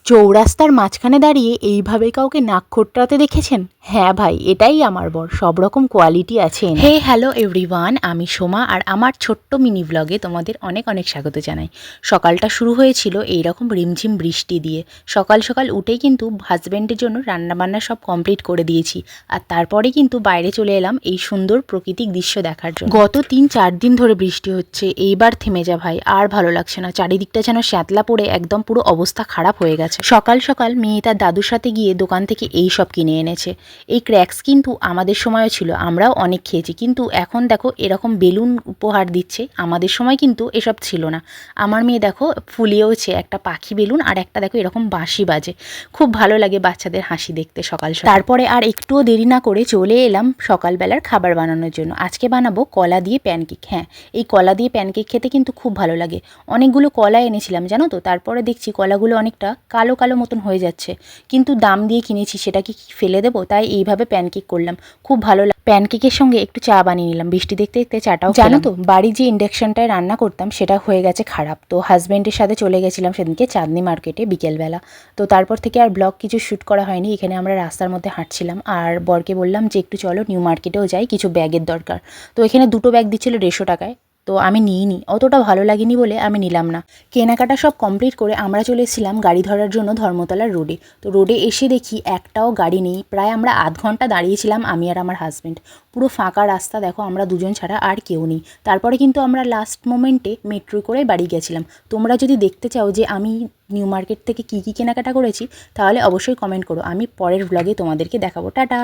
চৌরাস্তার মাঝখানে দাঁড়িয়ে এইভাবে কাউকে নাক খোঁটরাতে দেখেছেন? হ্যাঁ ভাই, এটাই আমার বর। সব রকম কোয়ালিটি আছে এনার। হে হ্যালো এভরিওয়ান, আমি সোমা আর আমার ছোট্ট মিনি ব্লগে তোমাদের অনেক অনেক স্বাগত জানাই। সকালটা শুরু হয়েছিল এইরকম রিমঝিম বৃষ্টি দিয়ে। সকাল সকাল উঠেই কিন্তু হাজব্যান্ডের জন্য রান্নাবান্না সব কমপ্লিট করে দিয়েছি। আর তারপরে কিন্তু বাইরে চলে এলাম এই সুন্দর প্রাকৃতিক দৃশ্য দেখার জন্য। গত 3-4 দিন ধরে বৃষ্টি হচ্ছে, এইবার থেমে যা ভাই, আর ভালো লাগছে না। চারিদিকটা যেন শ্যাতলা পড়ে একদম পুরো অবস্থা খারাপ হয়ে গেছে। সকাল সকাল মেয়ে তার দাদুর সাথে গিয়ে দোকান থেকে এই সব কিনে এনেছে। এই ক্র্যাক্স কিন্তু আমাদের সময়ও ছিল, আমরাও অনেক খেয়েছি, কিন্তু এখন দেখো এরকম বেলুন উপহার দিচ্ছে। আমাদের সময় কিন্তু এসব ছিল না। আমার মেয়ে দেখো ফুলিয়েওছে একটা পাখি বেলুন, আর একটা দেখো এরকম বাঁশি বাজে। খুব ভালো লাগে বাচ্চাদের হাসি দেখতে সকাল সকাল। তারপরে আর একটুও দেরি না করে চলে এলাম সকালবেলার খাবার বানানোর জন্য। আজকে বানাবো কলা দিয়ে প্যানকেক। হ্যাঁ, এই কলা দিয়ে প্যানকেক খেতে কিন্তু খুব ভালো লাগে। অনেকগুলো কলা এনেছিলাম জানো তো, তারপরে দেখছি কলাগুলো অনেকটা কালো কালো মতন হয়ে যাচ্ছে, কিন্তু দাম দিয়ে কিনেছি, সেটা কি ফেলে দেবো? তাই এইভাবে প্যানকেক করলাম, খুব ভালো লাগে। প্যানকেকের সঙ্গে একটু চা বানিয়ে নিলাম, বৃষ্টি দেখতে দেখতে চাটাও জানো তো। বাড়ি যে ইন্ডাকশনটায় রান্না করতাম সেটা হয়ে গেছে খারাপ, তো হাজব্যান্ডের সাথে চলে গেছিলাম সেদিনকে চাঁদনি মার্কেটে বিকেলবেলা। তো তারপর থেকে আর ব্লগ কিছু শ্যুট করা হয়নি। এখানে আমরা রাস্তার মধ্যে হাঁটছিলাম, আর বরকে বললাম যে একটু চলো নিউ মার্কেটেও যাই, কিছু ব্যাগের দরকার। তো এখানে দুটো ব্যাগ দিচ্ছিল 150 টাকায়, তো আমি নিইনি, অতটা ভালো লাগেনি বলে আমি নিলাম না। কেনাকাটা সব কমপ্লিট করে আমরা চলে এসেছিলাম গাড়ি ধরার জন্য ধর্মতলার রোডে। তো রোডে এসে দেখি একটাও গাড়ি নেই। প্রায় আমরা আধ ঘন্টা দাঁড়িয়েছিলাম, আমি আর আমার হাজব্যান্ড। পুরো ফাঁকা রাস্তা, দেখো আমরা দুজন ছাড়া আর কেউ নেই। তারপরে কিন্তু আমরা লাস্ট মোমেন্টে মেট্রো করে বাড়ি গেছিলাম। তোমরা যদি দেখতে চাও যে আমি নিউ মার্কেট থেকে কী কী কেনাকাটা করেছি, তাহলে অবশ্যই কমেন্ট করো, আমি পরের ব্লগে তোমাদেরকে দেখাবো। টাটা।